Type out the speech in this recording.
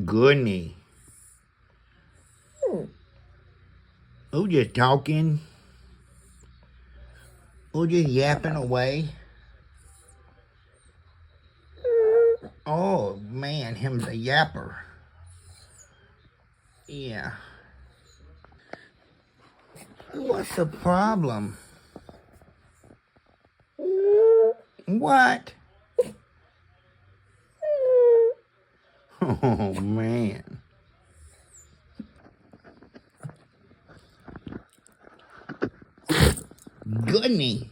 Goodney. Who just talking? Who just yapping away? Oh, man, him's a yapper. Yeah. What's the problem? What? Oh, man. Goodney.